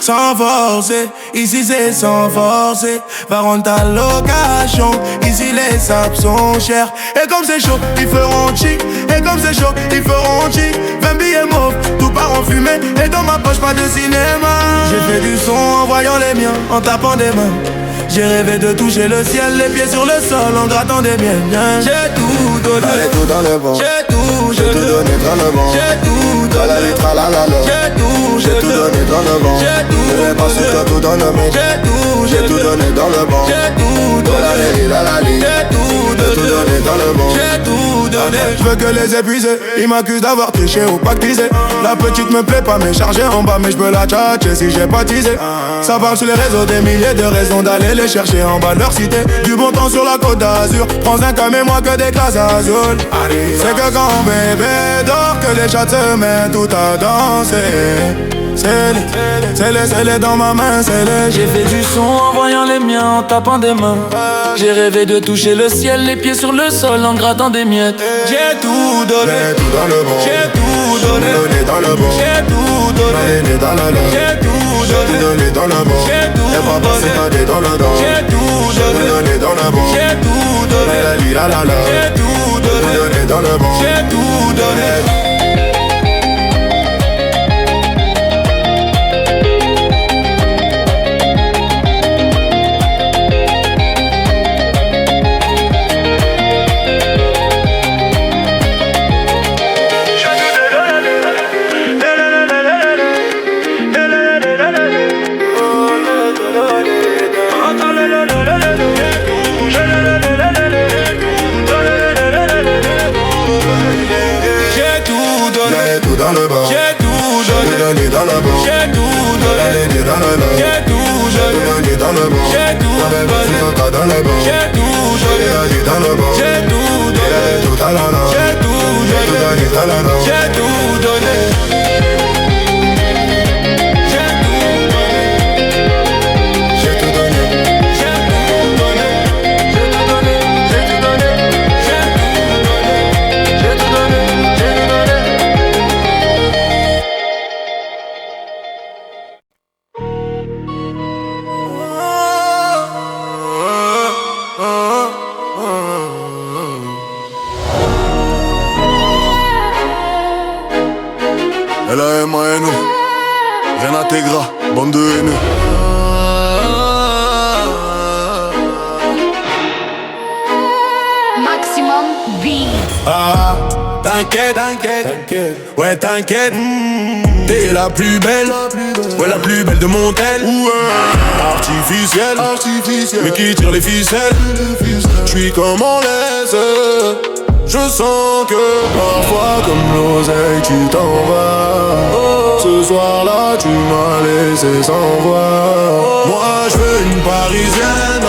sans forcer, ici c'est sans forcer. Va rendre ta location, ici les sables sont chers. Et comme c'est chaud, ils feront chic. Et comme c'est chaud, ils feront chic. 20 billets mauves, tout part en fumée. Et dans ma poche, pas de cinéma. J'ai fait du son en voyant les miens, en tapant des mains. J'ai rêvé de toucher le ciel, les pieds sur le sol, en grattant des miens. J'ai tout donné, allez tout dans le vent. J'ai tout donné dans le vent. J'ai tout donné, J'ai tout donné dans le vent. J'ai tout je vais pas sur toi tout dans le mec. J'ai tout donné dans le vent. J'ai tout donné, J'ai tout donné dans le vent. J'ai tout donné. Je veux que les épuiser. Ils m'accusent d'avoir triché ou pactisé. La petite me plaît pas mais chargée en bas. Mais je peux la tchatcher si j'ai pas teasé. Ça parle sur les réseaux, des milliers de raisons d'aller les chercher en bas de leur cité. Du bon temps sur la côte d'Azur. Prends un cam et moi que des classes azules. C'est que quand bébé dort que les chats se mettent tout à danser. C'est les dans ma main, c'est les. J'ai fait du son en voyant les miens, en tapant des mains. J'ai rêvé de toucher le ciel, les pieds sur le sol, en grattant des miettes. J'ai tout donné, j'ai tout dans le vent. J'ai tout donné dans le vent. J'ai tout donné, dans la langue. J'ai tout donné dans le vent. J'ai tout donné dans le vent. J'ai tout donné dans le vent. J'ai tout donné, J'ai tout donné dans le vent. J'ai tout donné. Dans le vent. J'ai tout donné, dans le vent. J'ai tout donné, dans le vent. J'ai tout donné, dans le vent. J'ai tout donné, dans le vent. J'ai tout donné, tout à la langue. J'ai tout donné, dans la langue. J'ai tout donné. L-A-M-A-N-O, rien n'intégra, bande de haineux. Maximum B. Ah, t'inquiète, ouais t'inquiète. T'es la plus belle, ouais la plus belle de mon tel. Artificielle, mais qui tire les ficelles. J'suis comme en laisse. Je sens que parfois comme l'oseille tu t'en vas. Ce soir-là tu m'as laissé sans voix. Moi je veux une parisienne,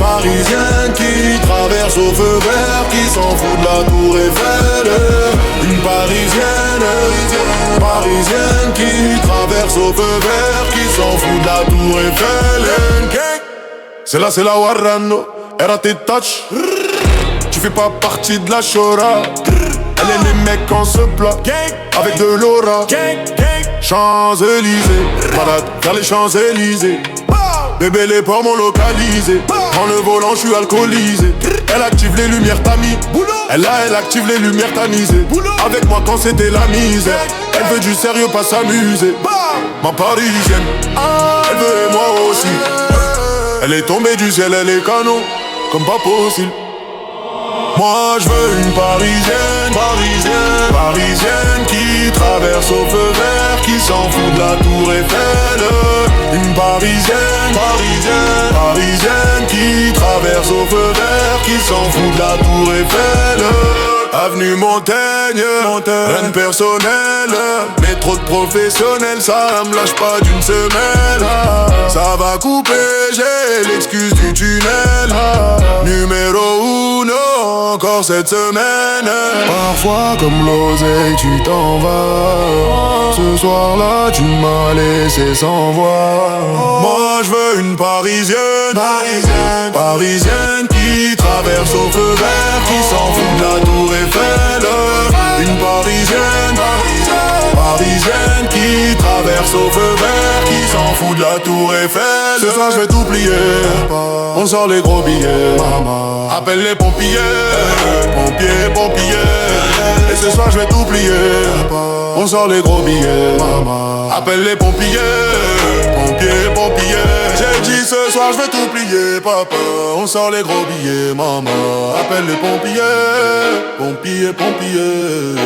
parisienne qui traverse au feu vert, qui s'en fout de la tour Eiffel. Une parisienne, parisienne qui traverse au feu vert, qui s'en fout de la tour Eiffel. C'est la Warrano, R.A.T. touch. Tu fais pas partie de la chora. Elle et les mecs en se plat avec de l'aura. Champs-Élysées, balade vers les Champs-Élysées. Bébé les ports m'ont localisé. En le volant je suis alcoolisé. Elle active les lumières tamies. Elle active les lumières tamisées. Avec moi quand c'était la misère. Elle veut du sérieux pas s'amuser. Ma parisienne, elle veut moi aussi. Elle est tombée du ciel, elle est canon comme pas possible. Moi je veux une parisienne, parisienne qui traverse au feu vert, qui s'en fout de la tour Eiffel. Une parisienne, parisienne qui traverse au feu vert, qui s'en fout de la tour Eiffel. Avenue Montaigne, reine personnelle. Mais trop de professionnels, ça me lâche pas d'une semelle. Ça va couper, j'ai l'excuse du tunnel. Numéro 1, encore cette semaine. Parfois comme l'oseille tu t'en vas. Ce soir-là tu m'as laissé sans voix. Moi je veux une parisienne, parisienne qui traverse au feu vert, qui s'en fout de la tour Eiffel. Une parisienne, parisienne qui traverse au feu vert, qui s'en fous de la tour Eiffel. Ce soir je vais tout plier, on sort les gros billets. Maman, appelle les pompiers, pompiers, pompiers. Et ce soir je vais tout plier, on sort les gros billets. Maman, appelle les pompiers, pompiers, pompiers. J'ai dit ce soir je vais tout plier, papa. On sort les gros billets, maman. Appelle les pompiers, pompiers, pompiers.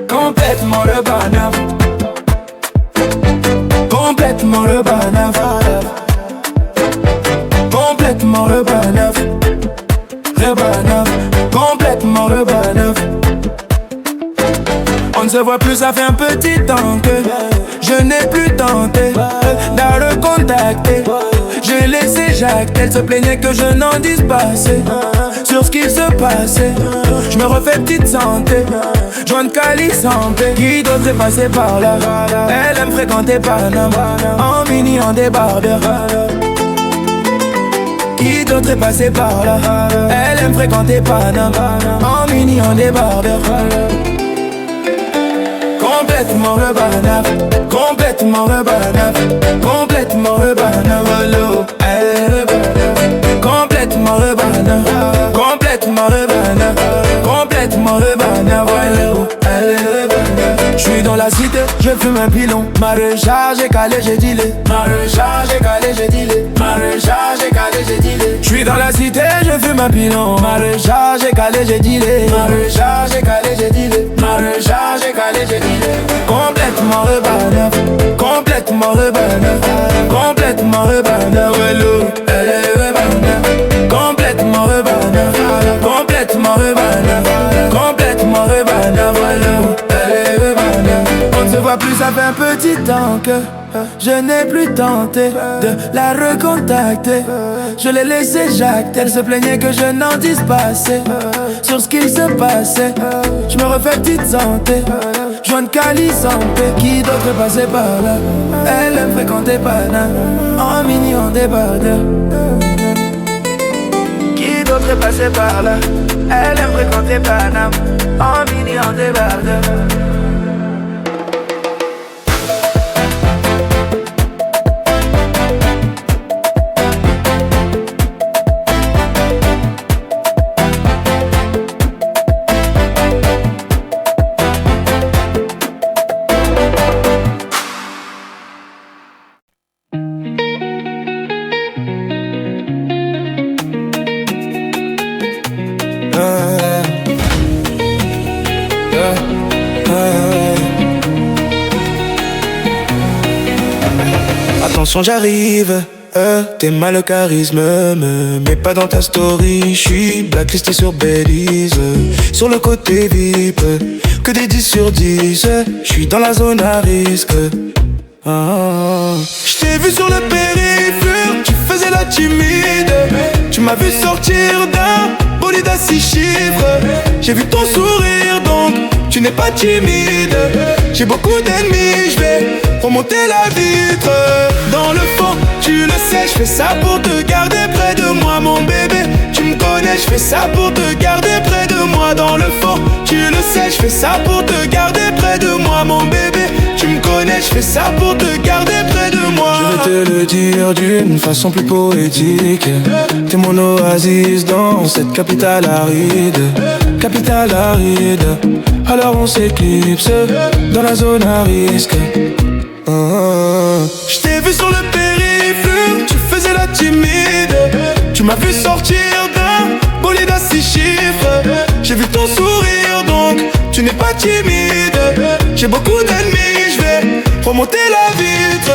Complètement le banaf, complètement le banaf, complètement le banaf, complètement le banaf. On ne se voit plus, ça fait un petit temps que je n'ai plus tenté de le contacter. J'ai laissé Jacques, elle se plaignait que je n'en dise pas assez sur ce qu'il se passait. Je me refais petite santé, jointe Cali sans paix. Qui d'autre est passé par là? Elle aime fréquenter Paname, en mini, en débardeur. Qui d'autre est passé par là? Elle aime fréquenter Paname, en mini, en débardeur. Complètement le banaf, complètement le banaf, complètement le banaf, complètement le banaf, complètement le banaf, complètement le banaf. Je suis dans la cité, je fume un pilon. Ma recharge est calée, j'ai dealé. Ma recharge est calée, j'ai dealé. Ma recharge est calée, j'ai dealé. Je suis dans la cité, je fume un pilon. Ma recharge est calée, j'ai dealé. Ma recharge est calée, j'ai dealé. Ma recharge est calée, j'ai dealé. Complètement le banaf, complètement le banaf, complètement le banaf. Elle est le banaf, complètement le banaf, complètement le banaf, complètement le banaf. On ne se voit plus, ça fait un petit temps que je n'ai plus tenté de la recontacter. Je l'ai laissé Jacques, elle se plaignait que je n'en dise pas assez sur ce qu'il se passait. Je me refais petite santé, jointe Cali sans paix. Qui d'autre est passé par là? Elle aime fréquenter Paname, en mini, en débardeur. Qui d'autre est passé par là? Elle aime fréquenter Paname, en mini, en débardeur. Attention j'arrive, t'es mal le charisme, me mets pas dans ta story. J'suis blacklisté sur Belize, sur le côté VIP, que des 10 sur 10. J'suis dans la zone à risque. J't'ai vu sur le périph', tu faisais la timide. Tu m'as vu sortir d'un bolide à 6 chiffres. J'ai vu ton sourire donc tu n'es pas timide. J'ai beaucoup d'ennemis, j'vais remonter la vitre. Dans le fond, tu le sais, j'fais ça pour te garder près de moi, mon bébé. Tu me connais, j'fais ça pour te garder près de moi. Dans le fond, tu le sais, j'fais ça pour te garder près de moi, mon bébé. Tu me connais, j'fais ça pour te garder près de moi. Je vais te le dire d'une façon plus poétique. T'es mon oasis dans cette capitale aride. Capitale aride. Alors on s'éclipse dans la zone à risque. J't'ai vu sur le périph', tu faisais la timide. Tu m'as vu sortir d'un bolide à 6 chiffres. J'ai vu ton sourire donc tu n'es pas timide. J'ai beaucoup d'ennemis, j'vais remonter la vitre.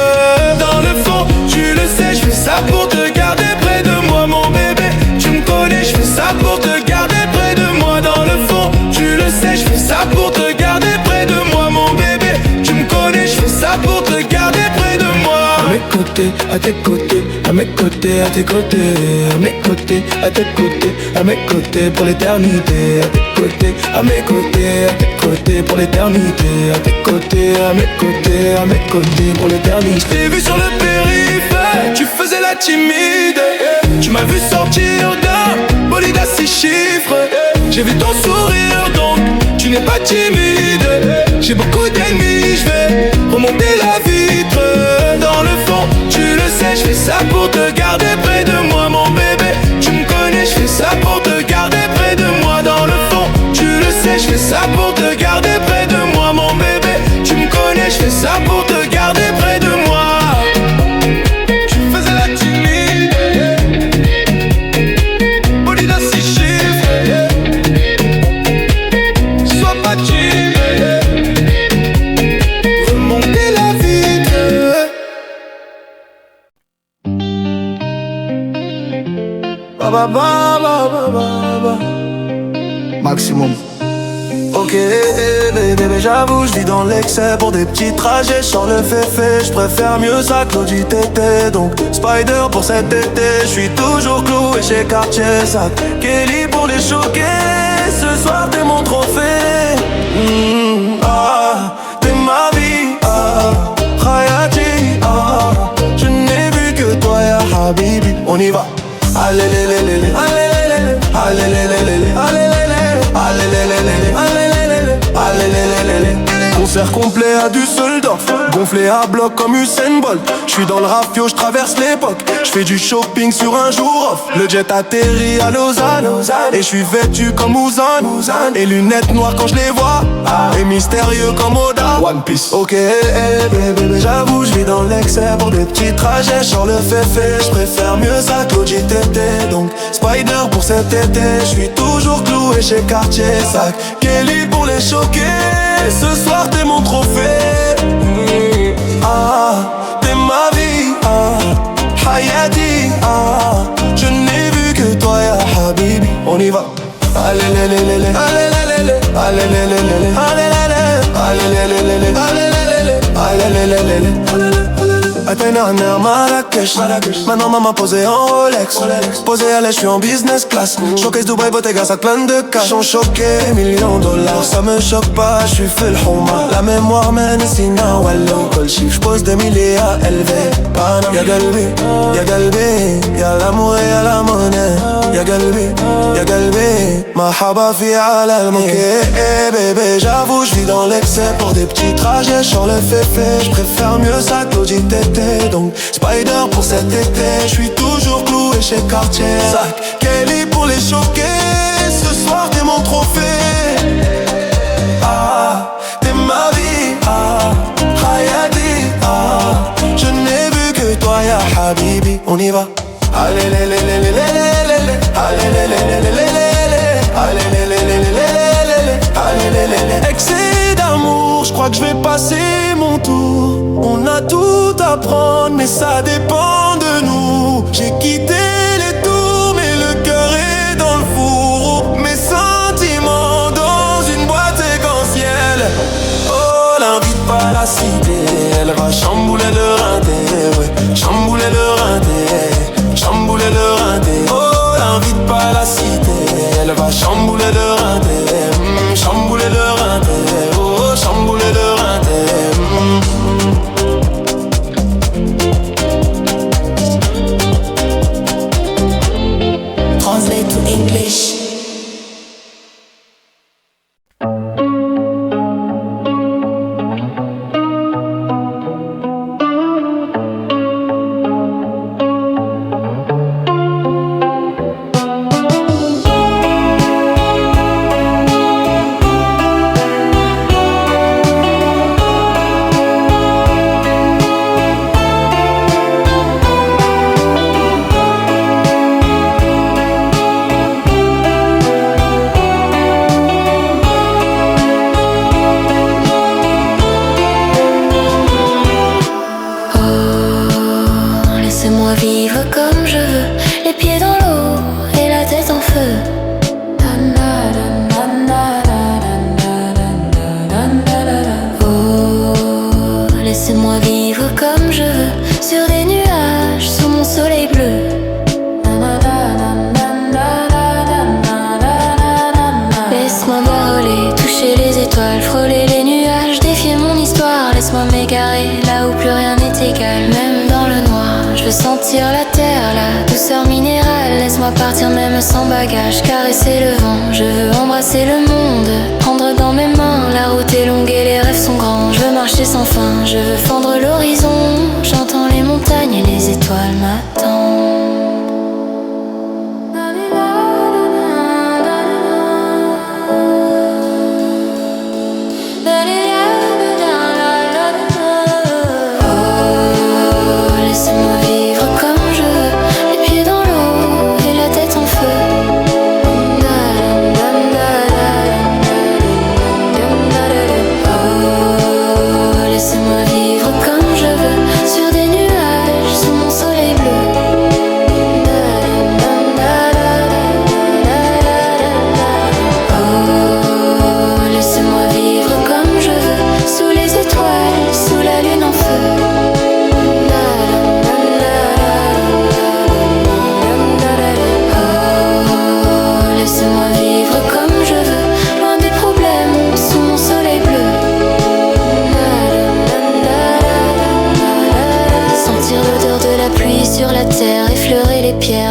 Dans le fond, tu le sais, j'fais ça pour te garder près de moi, mon bébé. Tu me connais, j'fais ça pour te garder près de moi. Dans le fond, tu le sais, j'fais ça pour te garder près de moi, mon bébé. Tu me connais, j'fais ça pour te garder près de moi. À mes côtés, à tes côtés, à mes côtés. à tes côtés, à mes côtés, à tes côtés, à mes côtés pour l'éternité, à tes côtés, à mes côtés, à tes côtés pour l'éternité, à tes côtés, à mes côtés, à mes côtés pour l'éternité. Je t'ai vu sur le périph', tu faisais la timide. Tu m'as vu sortir d'un bolide à 6 chiffres. J'ai vu ton sourire donc tu n'es pas timide. J'ai beaucoup d'ennemis, je vais remonter la vitre. Dans le fond, tu le sais, je fais ça pour te garder près de moi, mon bébé. Tu me connais, je fais ça pour te garder près de moi. Dans le fond, tu le sais, je fais ça pour te garder près de moi, mon bébé. Tu me connais, je fais ça pour te garder près de moi. Tu faisais la timide, bolide à 6 chiffres. Sois pas timide, remonter la vitre. Ba ba ba ba ba ba. Maximum. Ok bébé, j'avoue, je vis dans l'excès pour des petits trajets. Sur le féfé, je préfère mieux ça que l'audit tété. Donc Spider pour cet été, je suis toujours cloué chez Cartier Sac. Kelly pour les choquer, ce soir t'es mon trophée. T'es ma vie, Hayati, je n'ai vu que toi ya Habibi. On y va. Allez les les les les, allez les les les, allez les les les les, allez les les, allez les les les, allez les les, allez les les les. Concert complet à Düsseldorf, gonflé à bloc comme Usain Bolt. J'suis dans le rafio, j'traverse l'époque. J'fais du shopping sur un jour off. Le jet atterrit à Lausanne, et j'suis vêtu comme Ouzan. Et lunettes noires quand j'les vois, et mystérieux comme Oda. One Piece. Ok bébé, j'avoue, j'vis dans l'excès pour des petits trajets. Sur le féfé, j'préfère mieux ça que l'OGTT. Donc Spider pour cet été, j'suis toujours cloué chez Cartier Sac. Kelly pour les choquer, ce soir t'es mon trophée. T'es ma vie, Hayati, je n'ai vu que toi ya Habibi. On y va. Allez les les les les, allez les les les, allez les les les les, allez les les, allez les les les les, allez les les, allez les les les. Athènes, Marrakech. Maintenant maman posé en Rolex. Posé à l'aise, j'suis en business class. Showcase Dubaï, Bottega, ça plein de cash. J'suis choqué, millions de dollars. Ça me choque pas, j'suis fait le houma. La mémoire mène sinon wallo. Col chiffre, j'pose des milliers à élever. Panam, y'a galbi, y'a l'amour et y'a la monnaie. Y'a galbi, mahaba fi ala al-mouk. Bébé, j'avoue, j'vis dans l'excès pour des petits trajets. Sur le féfé, j'préfère mieux ça que l'OGTT. Donc Spider pour cet été, j'suis toujours cloué chez Cartier Sac. Kelly pour les choquer, ce soir t'es mon trophée. T'es ma vie, Hayati, je n'ai vu que toi ya Habibi. On y va. Allez les les les les les les les, allez les les les les les les, allez les les les les les les, allez les les les. Excès d'amour, j'crois que j'vais passer mon tour. On a tout à prendre, mais ça dépend de nous. J'ai quitté les tours, mais le cœur est dans le four. Mes sentiments dans une boîte séquentielle. Oh, l'invite pas la cité, elle va chambouler le rinté, ouais, chambouler le rinté, chambouler le rinté. Oh, l'invite pas la cité, elle va chambouler le rinté, chambouler le rinté, oh, chambouler le rinté. Translate to English. étoiles, frôler les nuages, défier mon histoire. Laisse-moi m'égarer là où plus rien n'est égal. Même dans le noir, je veux sentir la terre, la douceur minérale. Laisse-moi partir même sans bagage, caresser le vent. Je veux embrasser le monde, prendre dans mes mains. La route est longue et les rêves sont grands. Je veux marcher sans fin, je veux fendre l'horizon. J'entends les montagnes et les étoiles m'attendent.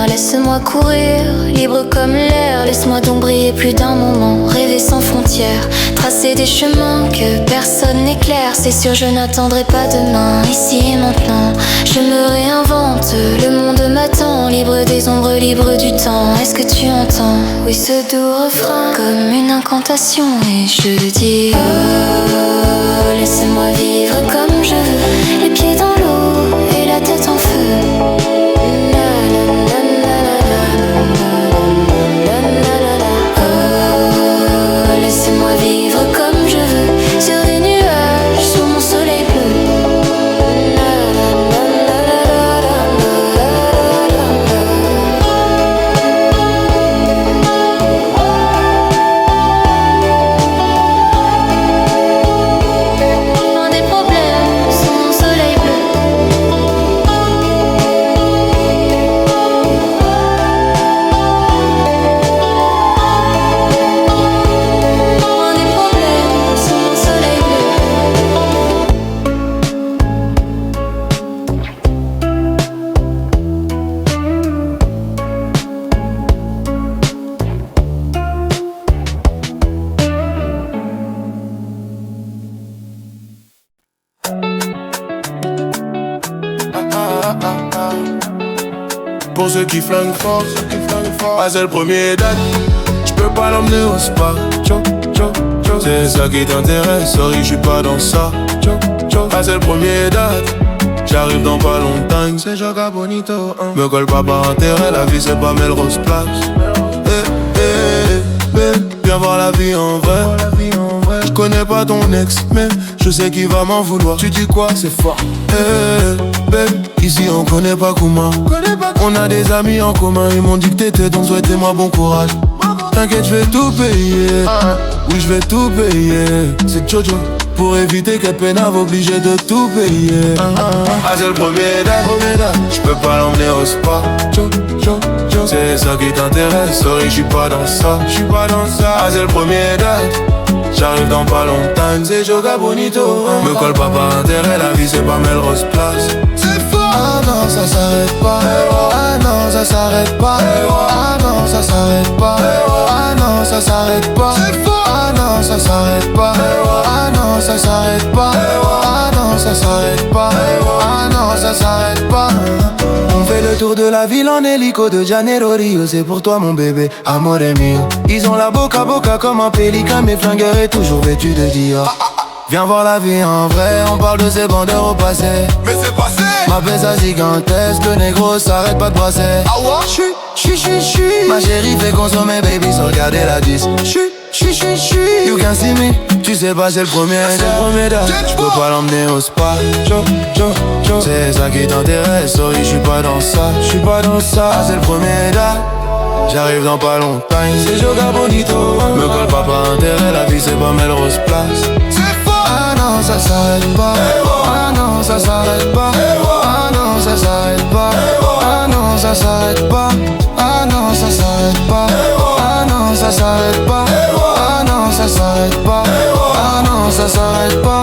Laisse-moi courir, libre comme l'air. Laisse-moi donc briller plus d'un moment. Rêver sans frontières, tracer des chemins que personne n'éclaire. C'est sûr je n'attendrai pas demain, ici et maintenant. Je me réinvente, le monde m'attend. Libre des ombres, libre du temps. Est-ce que tu entends? Oui, ce doux refrain, comme une incantation. Et je dis oh, laisse-moi vivre comme je veux. Les pieds dans l'eau et la tête en feu. Laisse-moi vivre comme je veux, sur des nuages, sous mon soleil bleu. Loin des problèmes, sous mon soleil bleu. Pour ceux qui flinguent fort, ah, c'est le premier date. J'peux pas l'emmener au spa. C'est ça qui t'intéresse, sorry j'suis pas dans ça. Ah, c'est le premier date. J'arrive dans pas longtemps, c'est Joga Bonito. Me colle pas par intérêt, la vie c'est pas Melrose Place. Viens voir la vie en vrai. Je connais pas ton ex, mais je sais qu'il va m'en vouloir. Tu dis quoi, c'est fort. Ici on connaît pas comment. On a des amis en commun, ils m'ont dit que t'étais, donc souhaitez-moi bon courage. T'inquiète, je vais tout payer. Oui, je vais tout payer. C'est Jojo. Pour éviter qu'elle peine à obligé de tout payer. Ah, c'est le premier date. J'peux pas l'emmener au spa. C'est ça qui t'intéresse, sorry j'suis pas dans ça. Ah, c'est le premier date. J'arrive dans pas longtemps, c'est Joga Bonito. Me colle pas par intérêt, la vie c'est pas Melrose Place. C'est fort. Ah non, ça s'arrête pas. Ah non, ça s'arrête pas. Ah non, ça s'arrête pas. Ah non, ça s'arrête pas. Ah non, ça s'arrête pas. Ah non, ça s'arrête pas. Ah non, ça s'arrête pas. Ah non, ça s'arrête pas. On fait le tour de la ville en hélico de Janeiro Rio. C'est pour toi mon bébé, amore mio. Ils ont la boca boca comme un pélican. Mes flingueurs est toujours vêtu de Dior. Viens voir la vie en vrai, on parle de ces bandeurs au passé. Mais c'est passé. Ma pesa gigantesque, le négro s'arrête pas de brasser. Ah ouais? Chut. Ma chérie fait consommer baby sans regarder la 10. Chut. You can see me, tu sais pas c'est le premier date. J'peux pas l'emmener au spa. C'est ça qui t'intéresse, sorry j'suis pas dans ça. Ah, c'est le premier date. J'arrive dans pas longtemps, c'est Joga Bonito. Me colle pas par intérêt, la vie c'est pas Melrose Place. C'est fort. Ah non, ça s'arrête pas. Ah non, ça s'arrête pas. Ah non, ça s'arrête pas. Ah non, ça s'arrête pas. Ah non, ça s'arrête pas. Ah non, ça s'arrête pas. Ah non, ça s'arrête pas. ça s'arrête pas.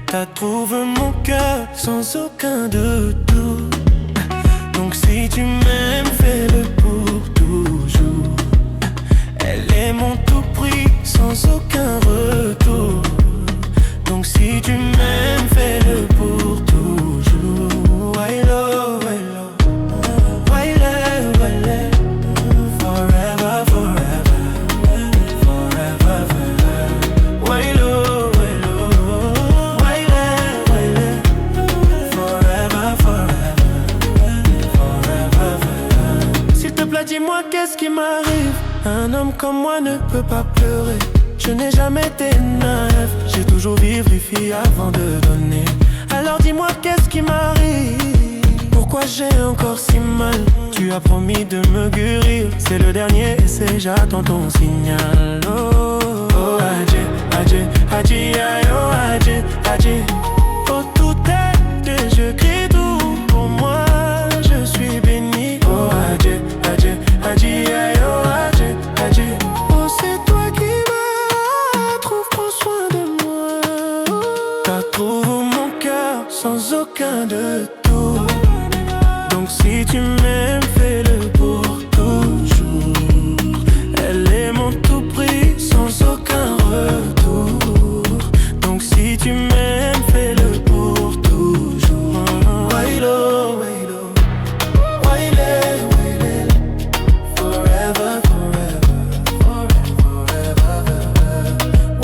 T'as trouvé mon cœur sans aucun doute. Donc si tu m'aimes, fais-le pour toujours. Elle est mon tout prix sans aucun retour. Donc si tu m'aimes, fais-le pour toujours. I love, I love, I love, I love. Forever, forever, forever, forever. I love, I love, I love, I love. Forever, forever, forever, forever. S'il te plaît, dis-moi qu'est-ce qui m'arrive. Un homme comme moi ne peut pas pleurer. Je n'ai jamais été naïf. J'ai toujours vérifié avant de donner. Alors dis-moi qu'est-ce qui m'arrive. Pourquoi j'ai encore si mal. Tu as promis de me guérir. C'est le dernier essai, j'attends ton signal. Oh, oh, adieu, adieu, adieu, oh, adieu, adieu. Oh, tout est de je crie tout. Pour moi, je suis béni. Oh, adieu, adieu, adieu, oh, adieu, adieu. Oh, c'est toi qui me trouve, prends soin de moi. T'as trouvé mon cœur sans aucun détour. Donc si tu m'aimes, fais-le pour toujours. Elle est mon tout prix sans aucun retour. Donc si tu m'aimes, fais-le pour toujours. Wailo, wailo, wailo, wailo. Forever, forever, forever, forever.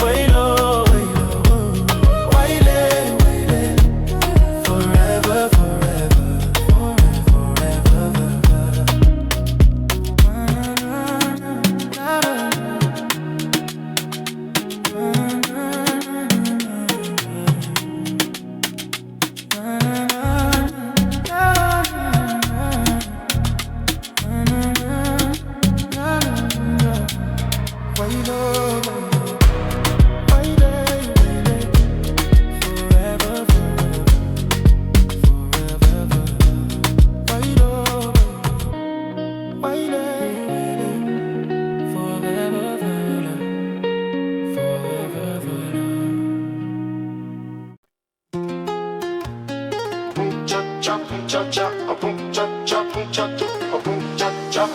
Wailo, wailo, wailo, wailo. Forever, forever, forever, forever.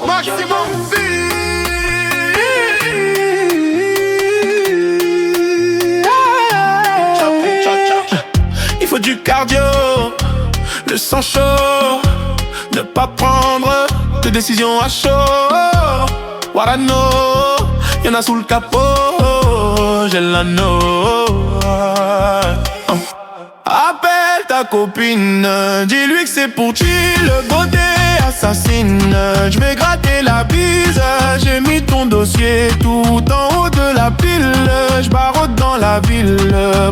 Maximum Il faut du cardio, le sang chaud, ne pas prendre de décision à chaud. Warano, y'en a sous le capot, j'ai l'anneau. Appelle ta copine, dis-lui que c'est pour chill, beauté assassine. Je vais gratter la bise, j'ai mis ton dossier tout en haut de la pile. Je barotte dans la ville,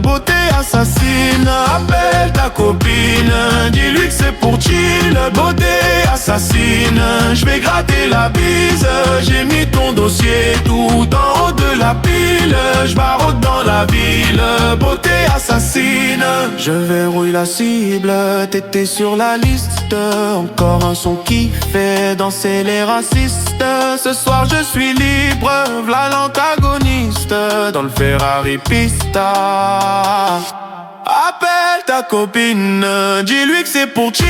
beauté assassine. Appelle ta copine, dis-lui que c'est pour chill, beauté assassine. Je vais gratter la bise, j'ai mis ton dossier tout en haut de la pile. Je barotte dans la ville, beauté assassine. Je verrouille la cible, t'étais sur la liste. Encore un son qui fait danser les racistes. Ce soir je suis libre, v'là l'antagoniste dans le Ferrari Pista. Appelle ta copine, dis-lui que c'est pour chill,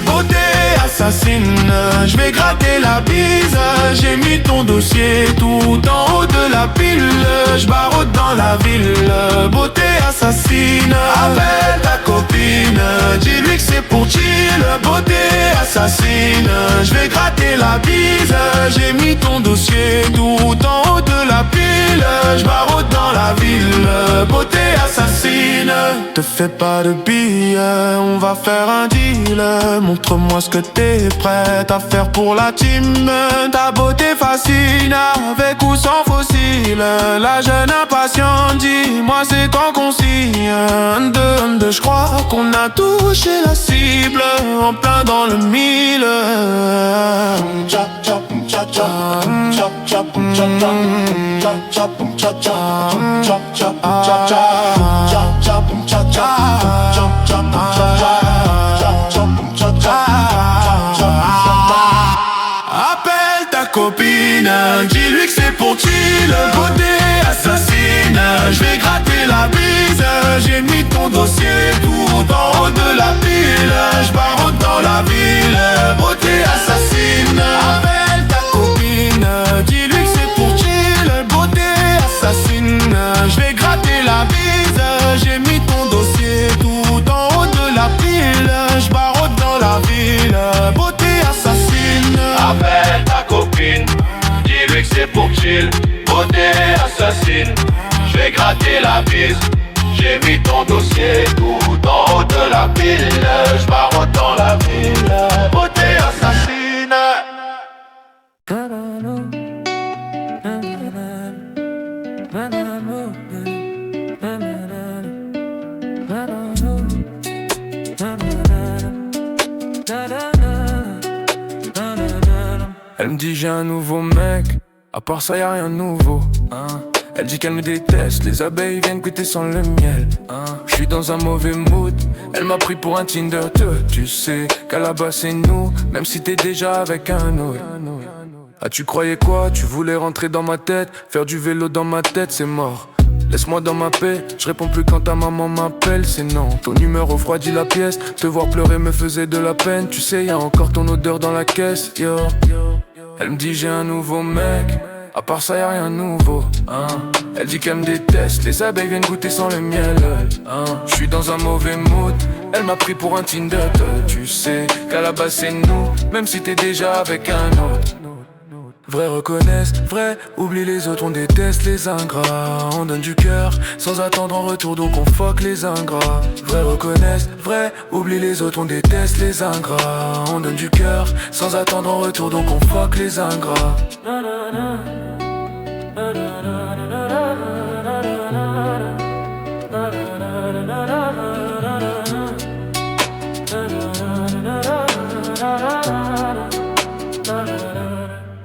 beauté assassine. Je vais gratter la bise, j'ai mis ton dossier tout en haut de la pile. Je barode dans la ville, beauté assassine. Appelle ta copine, dis-lui que c'est pour chill, beauté assassine. Je vais gratter la bise, j'ai mis ton dossier tout en haut de la pile. Je barode dans la ville, beauté assassine. Te fais pas de billets, on va faire un deal. Montre-moi ce que t'es prête à faire pour la team. Ta beauté fascine, avec ou sans fossile. La jeune impatiente, dis-moi c'est quand qu'on signe. Je crois qu'on a touché la cible, en plein dans le mille. Appelle ta copine, dis-lui que c'est pour chill, beauté assassine. Je vais gratter la bise, j'ai mis ton dossier tout en haut de la pile. Je barode dans la ville, beauté assassine. Appelle ta copine, dis-lui que c'est pour chill, beauté assassine. Je vais gratter la bise, j'ai mis ton dossier tout en haut de la pile. Je barode dans la ville, beauté assassine. Appelle ta copine, dis-lui que c'est pour chill, beauté assassine. Je vais gratter la bise, j'ai mis ton dossier tout en haut de la pile. Je barode dans la ville, beauté assassine. Elle me dit j'ai un nouveau mec, à part ça y'a rien de nouveau, hein. Elle dit qu'elle me déteste, les abeilles viennent goûter sans le miel, hein. Je suis dans un mauvais mood, elle m'a pris pour un Tinder. Tu sais qu'à la base c'est nous, même si t'es déjà avec un autre. Ah tu croyais quoi? Tu voulais rentrer dans ma tête, faire du vélo dans ma tête, c'est mort. Laisse-moi dans ma paix, je réponds plus quand ta maman m'appelle, c'est non. Ton humeur refroidit la pièce, te voir pleurer me faisait de la peine. Tu sais y'a encore ton odeur dans la caisse, yo. Elle me dit j'ai un nouveau mec, à part ça y'a rien de nouveau, hein. Elle dit qu'elle me déteste, les abeilles viennent goûter sans le miel, hein. Je suis dans un mauvais mood, elle m'a pris pour un Tinder. Tu sais qu'à la base c'est nous, même si t'es déjà avec un autre. Vrai reconnaissent, vrai, oublie les autres, on déteste les ingrats. On donne du cœur, sans attendre en retour, donc on fuck les ingrats. Vrai reconnaissent, vrai, oublie les autres, on déteste les ingrats. On donne du cœur, sans attendre en retour, donc on fuck les ingrats.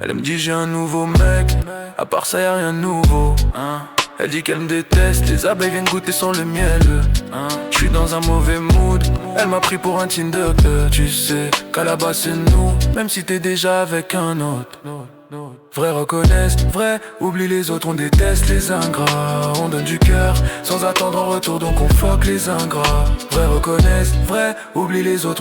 Elle me dit j'ai un nouveau mec, à part ça y'a rien de nouveau, hein. Elle dit qu'elle me déteste, les abeilles viennent goûter sans le miel, hein. Je suis dans un mauvais mood, elle m'a pris pour un Tinder. Tu sais qu'à la base c'est nous, même si t'es déjà avec un autre. Vrai reconnaissent, vrai, oublie les autres, on déteste les ingrats. On donne du cœur, sans attendre en retour, donc on fuck les ingrats. Vrai reconnaissent, vrai, oublie les autres.